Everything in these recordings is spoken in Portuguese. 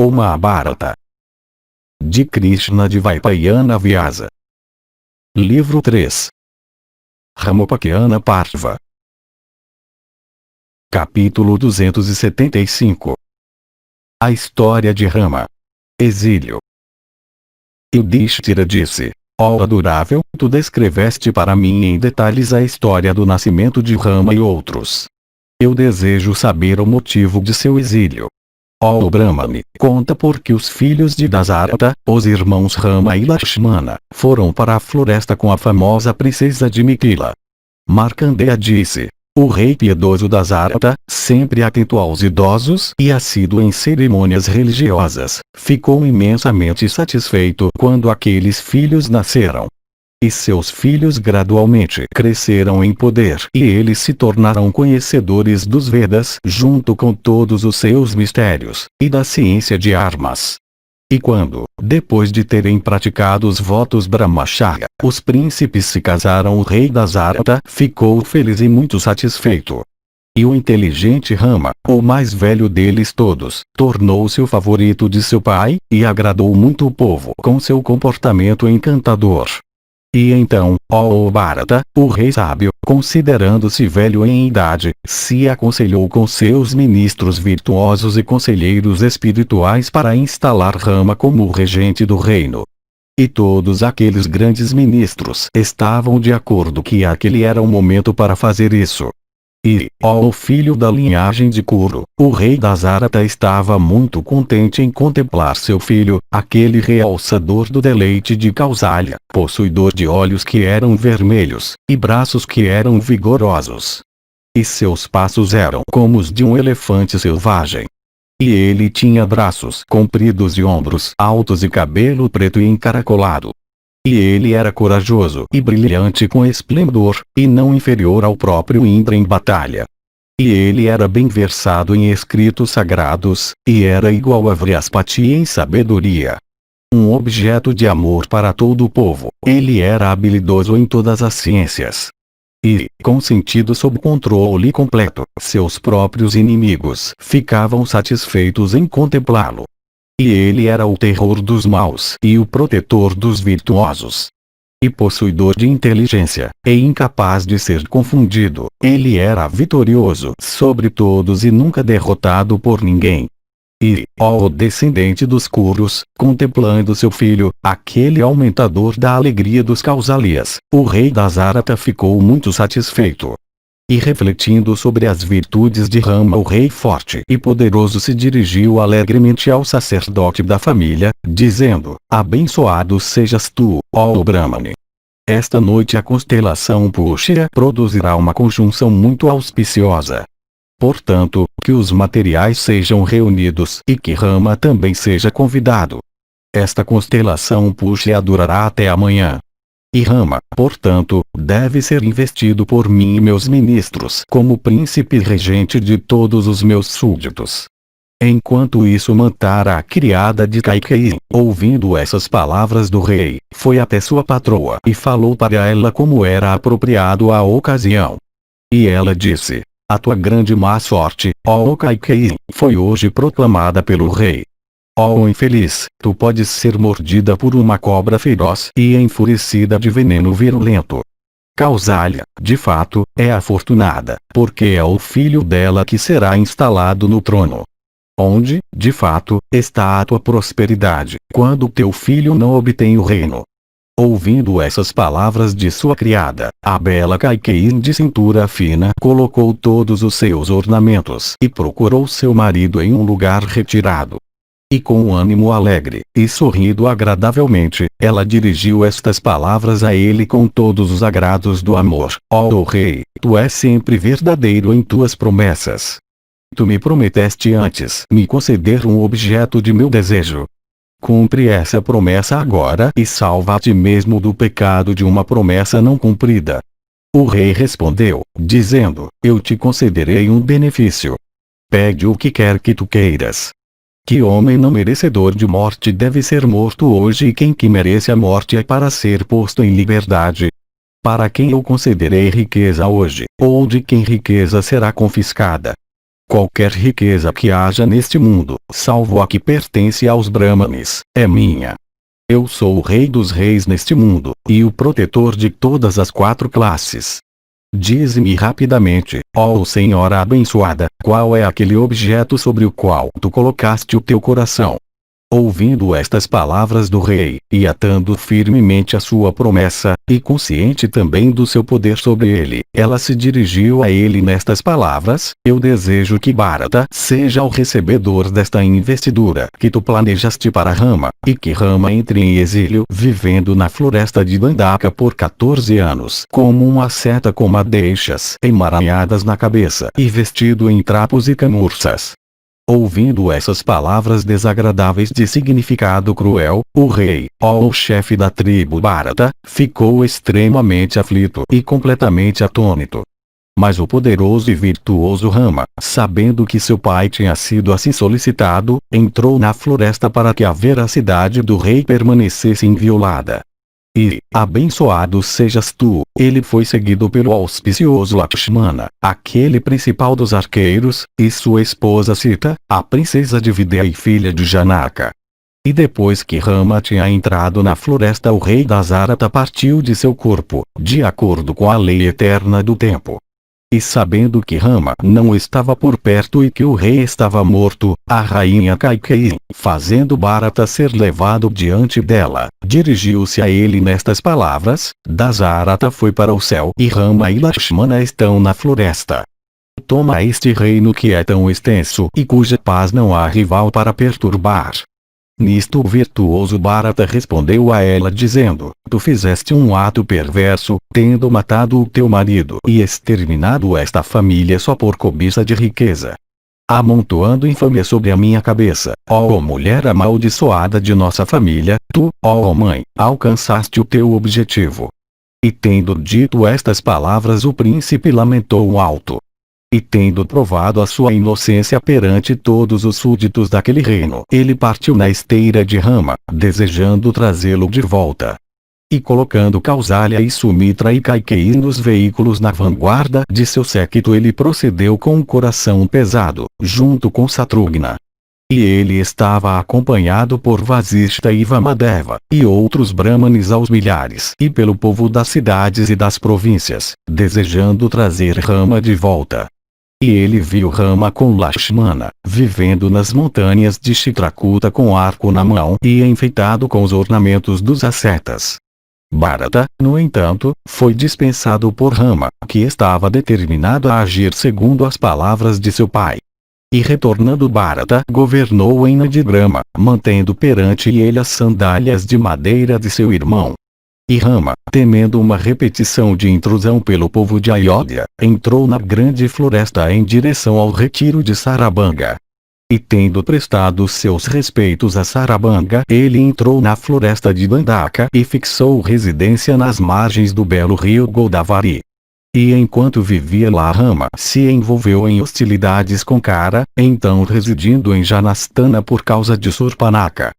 O Mahabharata. De Krishna de Vaipayana Vyasa. Livro 3. Ramopakyana Parva. Capítulo 275. A história de Rama. Exílio. Yudhishthira disse: ó adorável, tu descreveste para mim em detalhes a história do nascimento de Rama e outros. Eu desejo saber o motivo de seu exílio. Ó Brahmane, conta por que os filhos de Dasarata, os irmãos Rama e Lakshmana, foram para a floresta com a famosa princesa de Mithila. Markandeya disse: o rei piedoso Dasarata, sempre atento aos idosos e assíduo em cerimônias religiosas, ficou imensamente satisfeito quando aqueles filhos nasceram. E seus filhos gradualmente cresceram em poder e eles se tornaram conhecedores dos Vedas junto com todos os seus mistérios, e da ciência de armas. E quando, depois de terem praticado os votos Brahmacharya, os príncipes se casaram, o rei Dasarata ficou feliz e muito satisfeito. E o inteligente Rama, o mais velho deles todos, tornou-se o favorito de seu pai, e agradou muito o povo com seu comportamento encantador. E então, ó Bharata, o rei sábio, considerando-se velho em idade, se aconselhou com seus ministros virtuosos e conselheiros espirituais para instalar Rama como o regente do reino. E todos aqueles grandes ministros estavam de acordo que aquele era o momento para fazer isso. E, ó filho da linhagem de Kuru, o rei Dasarata estava muito contente em contemplar seu filho, aquele realçador do deleite de Kausalya, possuidor de olhos que eram vermelhos, e braços que eram vigorosos. E seus passos eram como os de um elefante selvagem. E ele tinha braços compridos e ombros altos e cabelo preto e encaracolado. E ele era corajoso e brilhante com esplendor, e não inferior ao próprio Indra em batalha. E ele era bem versado em escritos sagrados, e era igual a Vrihaspati em sabedoria. Um objeto de amor para todo o povo, ele era habilidoso em todas as ciências. E, com sentido sob controle completo, seus próprios inimigos ficavam satisfeitos em contemplá-lo. E ele era o terror dos maus e o protetor dos virtuosos. E possuidor de inteligência, e incapaz de ser confundido, ele era vitorioso sobre todos e nunca derrotado por ninguém. E, ó descendente dos Kurus, contemplando seu filho, aquele aumentador da alegria dos Kausalyas, o rei Dasarata ficou muito satisfeito. E refletindo sobre as virtudes de Rama, o rei forte e poderoso se dirigiu alegremente ao sacerdote da família, dizendo: abençoado sejas tu, ó Brahmane. Esta noite a constelação Pushya produzirá uma conjunção muito auspiciosa. Portanto, que os materiais sejam reunidos e que Rama também seja convidado. Esta constelação Pushya durará até amanhã. E Rama, portanto, deve ser investido por mim e meus ministros como príncipe regente de todos os meus súditos. Enquanto isso, Mantara, a criada de Kaikeyi, ouvindo essas palavras do rei, foi até sua patroa e falou para ela como era apropriado à ocasião. E ela disse: a tua grande má sorte, ó Kaikeyi, foi hoje proclamada pelo rei. Ó infeliz, tu podes ser mordida por uma cobra feroz e enfurecida de veneno virulento. Kausalya, de fato, é afortunada, porque é o filho dela que será instalado no trono. Onde, de fato, está a tua prosperidade, quando teu filho não obtém o reino? Ouvindo essas palavras de sua criada, a bela Kaikeyi de cintura fina colocou todos os seus ornamentos e procurou seu marido em um lugar retirado. E com um ânimo alegre, e sorrindo agradavelmente, ela dirigiu estas palavras a ele com todos os agrados do amor: ó rei, tu és sempre verdadeiro em tuas promessas. Tu me prometeste antes me conceder um objeto de meu desejo. Cumpre essa promessa agora e salva a ti mesmo do pecado de uma promessa não cumprida. O rei respondeu, dizendo: eu te concederei um benefício. Pede o que quer que tu queiras. Que homem não merecedor de morte deve ser morto hoje, e quem que merece a morte é para ser posto em liberdade? Para quem eu concederei riqueza hoje, ou de quem riqueza será confiscada? Qualquer riqueza que haja neste mundo, salvo a que pertence aos Brahmanes, é minha. Eu sou o rei dos reis neste mundo, e o protetor de todas as 4 classes. Dize-me rapidamente, ó Senhora abençoada, qual é aquele objeto sobre o qual tu colocaste o teu coração? Ouvindo estas palavras do rei, e atando firmemente a sua promessa, e consciente também do seu poder sobre ele, ela se dirigiu a ele nestas palavras: eu desejo que Bharata seja o recebedor desta investidura que tu planejaste para Rama, e que Rama entre em exílio vivendo na floresta de Dandaka por 14 anos como um asceta com madeixas emaranhadas na cabeça e vestido em trapos e camurças. Ouvindo essas palavras desagradáveis de significado cruel, o rei, o chefe da tribo Bharata, ficou extremamente aflito e completamente atônito. Mas o poderoso e virtuoso Rama, sabendo que seu pai tinha sido assim solicitado, entrou na floresta para que a veracidade do rei permanecesse inviolada. E, abençoado sejas tu, ele foi seguido pelo auspicioso Lakshmana, aquele principal dos arqueiros, e sua esposa Sita, a princesa de Videha e filha de Janaka. E depois que Rama tinha entrado na floresta, o rei Dasarata partiu de seu corpo, de acordo com a lei eterna do tempo. E sabendo que Rama não estava por perto e que o rei estava morto, a rainha Kaikeyi, fazendo Bharata ser levado diante dela, dirigiu-se a ele nestas palavras: Dasarata foi para o céu e Rama e Lakshmana estão na floresta. Toma este reino que é tão extenso e cuja paz não há rival para perturbar. Nisto o virtuoso Bharata respondeu a ela dizendo: tu fizeste um ato perverso, tendo matado o teu marido e exterminado esta família só por cobiça de riqueza. Amontoando infâmia sobre a minha cabeça, ó mulher amaldiçoada de nossa família, tu, ó mãe, alcançaste o teu objetivo. E tendo dito estas palavras, o príncipe lamentou alto. E tendo provado a sua inocência perante todos os súditos daquele reino, ele partiu na esteira de Rama, desejando trazê-lo de volta. E colocando Kausalya e Sumitra e Kaikeyi nos veículos na vanguarda de seu séquito, ele procedeu com um coração pesado, junto com Satrugna. E ele estava acompanhado por Vasishta e Vamadeva, e outros brahmanes aos milhares, e pelo povo das cidades e das províncias, desejando trazer Rama de volta. E ele viu Rama com Lakshmana, vivendo nas montanhas de Chitrakuta com arco na mão e enfeitado com os ornamentos dos ascetas. Bharata, no entanto, foi dispensado por Rama, que estava determinado a agir segundo as palavras de seu pai. E retornando Bharata governou em Nandigrama, mantendo perante ele as sandálias de madeira de seu irmão. E Rama, temendo uma repetição de intrusão pelo povo de Ayodhya, entrou na grande floresta em direção ao retiro de Sarabanga. E tendo prestado seus respeitos a Sarabanga, ele entrou na floresta de Dandaka e fixou residência nas margens do belo rio Godavari. E enquanto vivia lá, Rama se envolveu em hostilidades com Kara, então residindo em Janastana por causa de Surpanaka.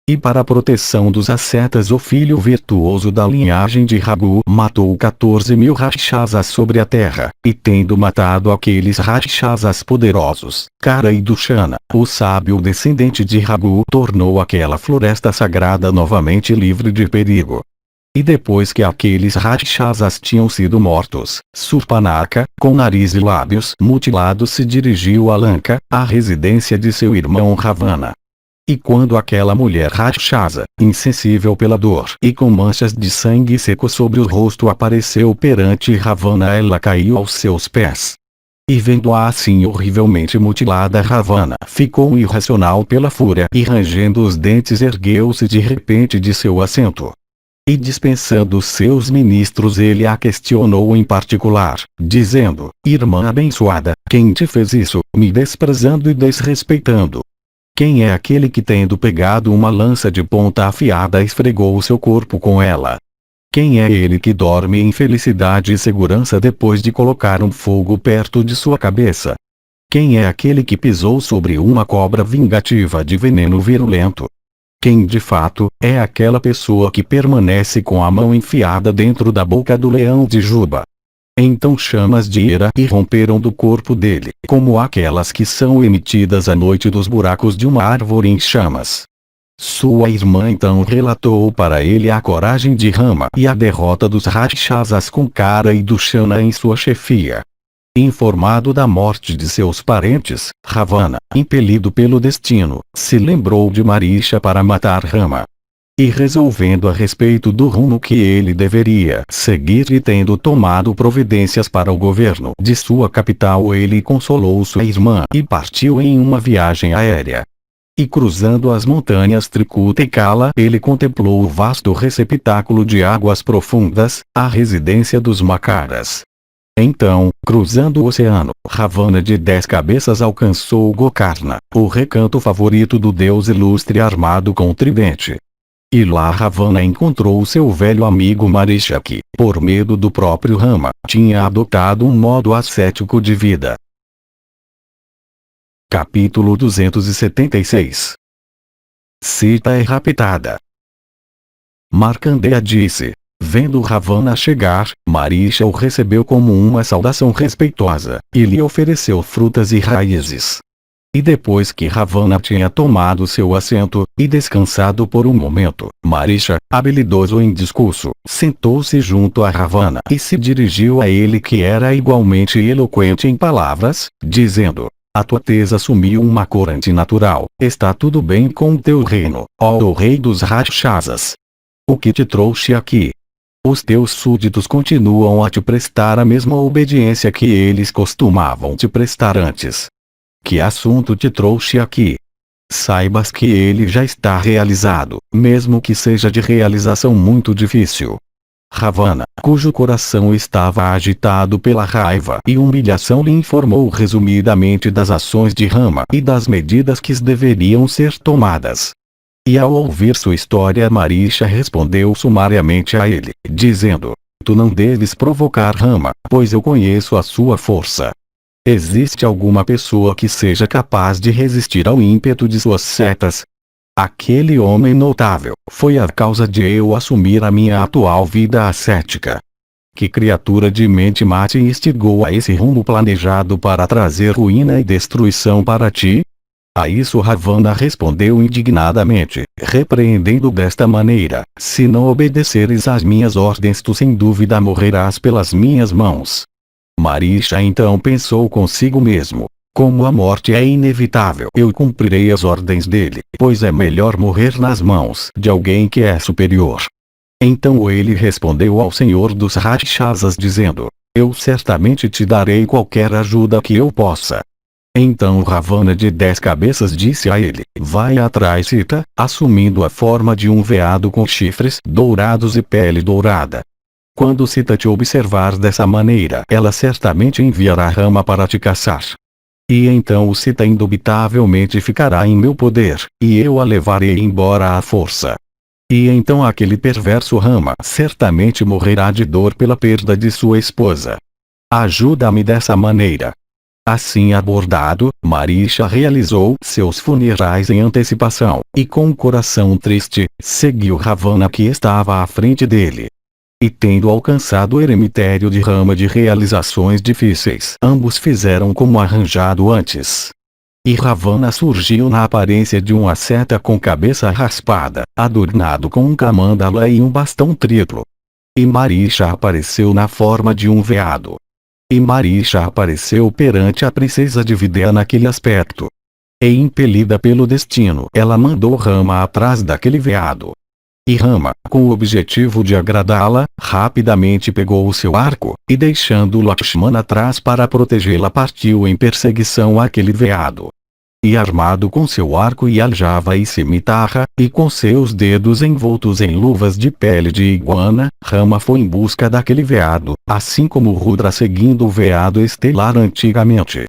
E para a proteção dos ascetas, o filho virtuoso da linhagem de Raghu matou 14.000 Rakshasas sobre a terra, e tendo matado aqueles Rakshasas poderosos, Kara e Dushana, o sábio descendente de Raghu tornou aquela floresta sagrada novamente livre de perigo. E depois que aqueles Rakshasas tinham sido mortos, Surpanaka, com nariz e lábios mutilados, se dirigiu a Lanka, a residência de seu irmão Ravana. E quando aquela mulher Rakshasa, insensível pela dor e com manchas de sangue seco sobre o rosto, apareceu perante Ravana, ela caiu aos seus pés. E vendo-a assim horrivelmente mutilada, Ravana ficou irracional pela fúria e rangendo os dentes ergueu-se de repente de seu assento. E dispensando seus ministros, ele a questionou em particular, dizendo: irmã abençoada, quem te fez isso, me desprezando e desrespeitando? Quem é aquele que, tendo pegado uma lança de ponta afiada, esfregou o seu corpo com ela? Quem é ele que dorme em felicidade e segurança depois de colocar um fogo perto de sua cabeça? Quem é aquele que pisou sobre uma cobra vingativa de veneno virulento? Quem de fato é aquela pessoa que permanece com a mão enfiada dentro da boca do leão de Juba? Então chamas de ira irromperam do corpo dele, como aquelas que são emitidas à noite dos buracos de uma árvore em chamas. Sua irmã então relatou para ele a coragem de Rama e a derrota dos Rakshasas com Kara e Dushana em sua chefia. Informado da morte de seus parentes, Ravana, impelido pelo destino, se lembrou de Marisha para matar Rama. E resolvendo a respeito do rumo que ele deveria seguir e tendo tomado providências para o governo de sua capital, ele consolou sua irmã e partiu em uma viagem aérea. E cruzando as montanhas Trikuta e Kala, ele contemplou o vasto receptáculo de águas profundas, a residência dos Makaras. Então, cruzando o oceano, Ravana de 10 cabeças alcançou Gokarna, o recanto favorito do deus ilustre armado com tridente. E lá Ravana encontrou seu velho amigo Marisha que, por medo do próprio Rama, tinha adotado um modo ascético de vida. Capítulo 276. Sita é raptada. Markandeya disse. Vendo Ravana chegar, Marisha o recebeu como uma saudação respeitosa, e lhe ofereceu frutas e raízes. E depois que Ravana tinha tomado seu assento, e descansado por um momento, Marisha, habilidoso em discurso, sentou-se junto a Ravana e se dirigiu a ele que era igualmente eloquente em palavras, dizendo: A tua tez assumiu uma cor antinatural, está tudo bem com o teu reino, ó o rei dos Rakshasas. O que te trouxe aqui? Os teus súditos continuam a te prestar a mesma obediência que eles costumavam te prestar antes. Que assunto te trouxe aqui? Saibas que ele já está realizado, mesmo que seja de realização muito difícil. Ravana, cujo coração estava agitado pela raiva e humilhação, lhe informou resumidamente das ações de Rama e das medidas que deveriam ser tomadas. E ao ouvir sua história, Marisha respondeu sumariamente a ele, dizendo: Tu não deves provocar Rama, pois eu conheço a sua força. Existe alguma pessoa que seja capaz de resistir ao ímpeto de suas setas? Aquele homem notável foi a causa de eu assumir a minha atual vida ascética. Que criatura de mente má te instigou a esse rumo planejado para trazer ruína e destruição para ti? A isso Ravana respondeu indignadamente, repreendendo desta maneira: Se não obedeceres às minhas ordens, tu sem dúvida morrerás pelas minhas mãos. Marisha então pensou consigo mesmo: como a morte é inevitável, eu cumprirei as ordens dele, pois é melhor morrer nas mãos de alguém que é superior. Então ele respondeu ao senhor dos Rakshasas dizendo: Eu certamente te darei qualquer ajuda que eu possa. Então Ravana de 10 cabeças disse a ele: Vai atrás Sita, assumindo a forma de um veado com chifres dourados e pele dourada. Quando Sita te observar dessa maneira, ela certamente enviará Rama para te caçar. E então o Sita indubitavelmente ficará em meu poder, e eu a levarei embora à força. E então aquele perverso Rama certamente morrerá de dor pela perda de sua esposa. Ajuda-me dessa maneira. Assim abordado, Marisha realizou seus funerais em antecipação, e com o coração triste, seguiu Ravana que estava à frente dele. E tendo alcançado o eremitério de Rama de realizações difíceis, ambos fizeram como arranjado antes. E Ravana surgiu na aparência de um asceta com cabeça raspada, adornado com um kamandala e um bastão triplo. E Marisha apareceu na forma de um veado. E Marisha apareceu perante a princesa de Vidya naquele aspecto. E impelida pelo destino, ela mandou Rama atrás daquele veado. E Rama, com o objetivo de agradá-la, rapidamente pegou o seu arco, e deixando Lakshmana atrás para protegê-la, partiu em perseguição àquele veado. E armado com seu arco e aljava e cimitarra, e com seus dedos envoltos em luvas de pele de iguana, Rama foi em busca daquele veado, assim como Rudra seguindo o veado estelar antigamente.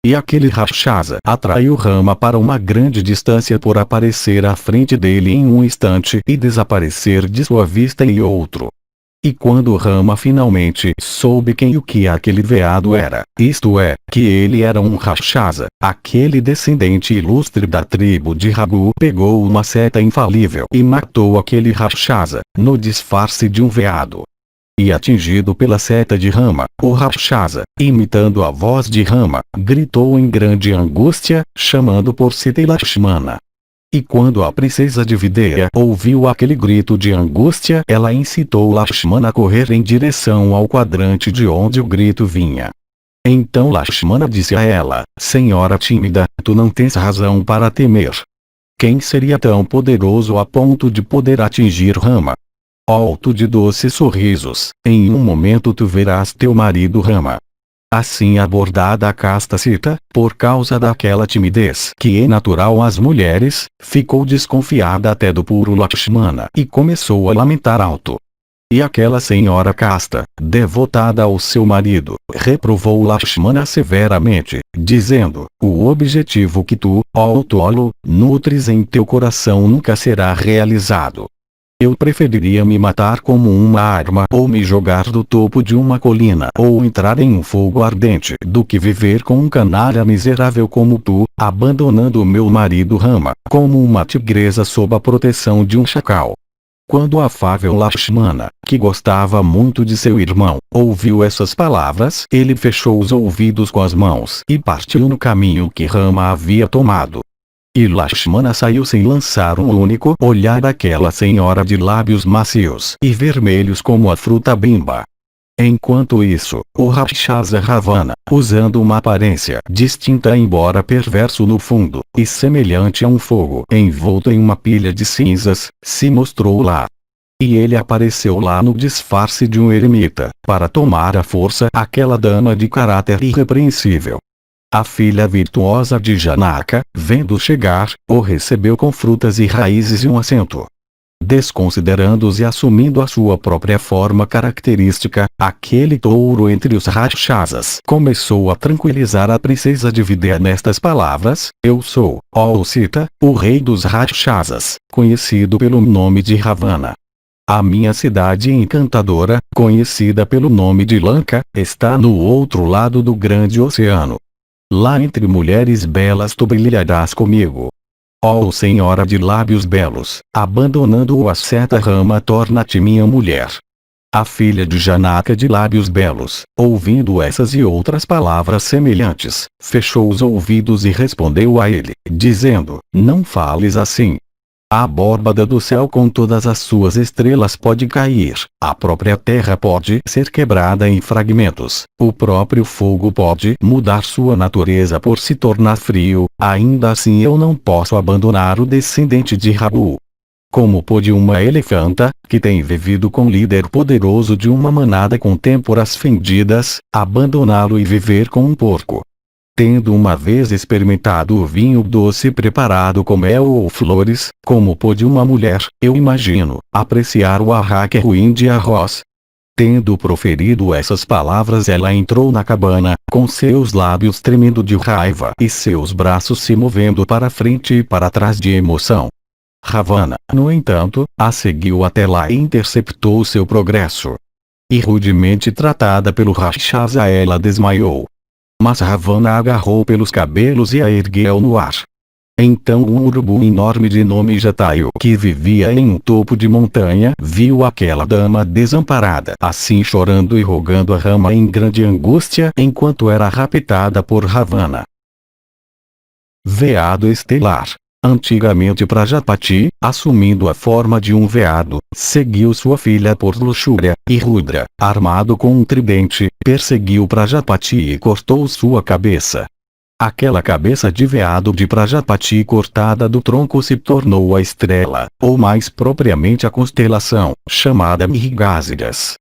E aquele Rakshasa atraiu Rama para uma grande distância por aparecer à frente dele em um instante e desaparecer de sua vista em outro. E quando Rama finalmente soube quem e o que aquele veado era, isto é, que ele era um Rakshasa, aquele descendente ilustre da tribo de Ragu pegou uma seta infalível e matou aquele Rakshasa, no disfarce de um veado. E atingido pela seta de Rama, o Rakshasa, imitando a voz de Rama, gritou em grande angústia, chamando por Sita e Lakshmana. E quando a princesa de Videha ouviu aquele grito de angústia, ela incitou Lakshmana a correr em direção ao quadrante de onde o grito vinha. Então Lakshmana disse a ela: Senhora tímida, tu não tens razão para temer. Quem seria tão poderoso a ponto de poder atingir Rama? Alto de doces sorrisos, em um momento tu verás teu marido Rama. Assim abordada a casta Sita, por causa daquela timidez que é natural às mulheres, ficou desconfiada até do puro Lakshmana e começou a lamentar alto. E aquela senhora casta, devotada ao seu marido, reprovou Lakshmana severamente, dizendo: o objetivo que tu, ó tolo, nutres em teu coração nunca será realizado. Eu preferiria me matar como uma arma ou me jogar do topo de uma colina ou entrar em um fogo ardente do que viver com um canalha miserável como tu, abandonando o meu marido Rama, como uma tigresa sob a proteção de um chacal. Quando o afável Lakshmana, que gostava muito de seu irmão, ouviu essas palavras, ele fechou os ouvidos com as mãos e partiu no caminho que Rama havia tomado. E Lakshmana saiu sem lançar um único olhar àquela senhora de lábios macios e vermelhos como a fruta bimba. Enquanto isso, o Rakshasa Ravana, usando uma aparência distinta embora perverso no fundo, e semelhante a um fogo envolto em uma pilha de cinzas, se mostrou lá. E ele apareceu lá no disfarce de um eremita, para tomar à força aquela dama de caráter irrepreensível. A filha virtuosa de Janaka, vendo chegar, o recebeu com frutas e raízes e um assento. Desconsiderando-os e assumindo a sua própria forma característica, aquele touro entre os Rakshasas começou a tranquilizar a princesa de Videha nestas palavras: Eu sou, ó Sita, o rei dos Rakshasas, conhecido pelo nome de Ravana. A minha cidade encantadora, conhecida pelo nome de Lanka, está no outro lado do grande oceano. Lá entre mulheres belas tu brilharás comigo. Ó senhora de lábios belos, abandonando o asceta Rama, torna-te minha mulher. A filha de Janaka de lábios belos, ouvindo essas e outras palavras semelhantes, fechou os ouvidos e respondeu a ele, dizendo: Não fales assim. A abóbada do céu com todas as suas estrelas pode cair, a própria terra pode ser quebrada em fragmentos, o próprio fogo pode mudar sua natureza por se tornar frio, ainda assim eu não posso abandonar o descendente de Rabu. Como pode uma elefanta, que tem vivido com o líder poderoso de uma manada com têmporas fendidas, abandoná-lo e viver com um porco? Tendo uma vez experimentado o vinho doce preparado com mel ou flores, como pôde uma mulher, eu imagino, apreciar o arraque ruim de arroz? Tendo proferido essas palavras, ela entrou na cabana, com seus lábios tremendo de raiva e seus braços se movendo para frente e para trás de emoção. Ravana, no entanto, a seguiu até lá e interceptou seu progresso. E rudemente tratada pelo Rakshasa, ela desmaiou. Mas Ravana a agarrou pelos cabelos e a ergueu no ar. Então um urubu enorme de nome Jatayu, que vivia em um topo de montanha, viu aquela dama desamparada assim chorando e rogando a Rama em grande angústia enquanto era raptada por Ravana. Veado estelar. Antigamente Prajapati, assumindo a forma de um veado, seguiu sua filha por luxúria, e Rudra, armado com um tridente, perseguiu Prajapati e cortou sua cabeça. Aquela cabeça de veado de Prajapati cortada do tronco se tornou a estrela, ou mais propriamente a constelação, chamada Mrigaziras.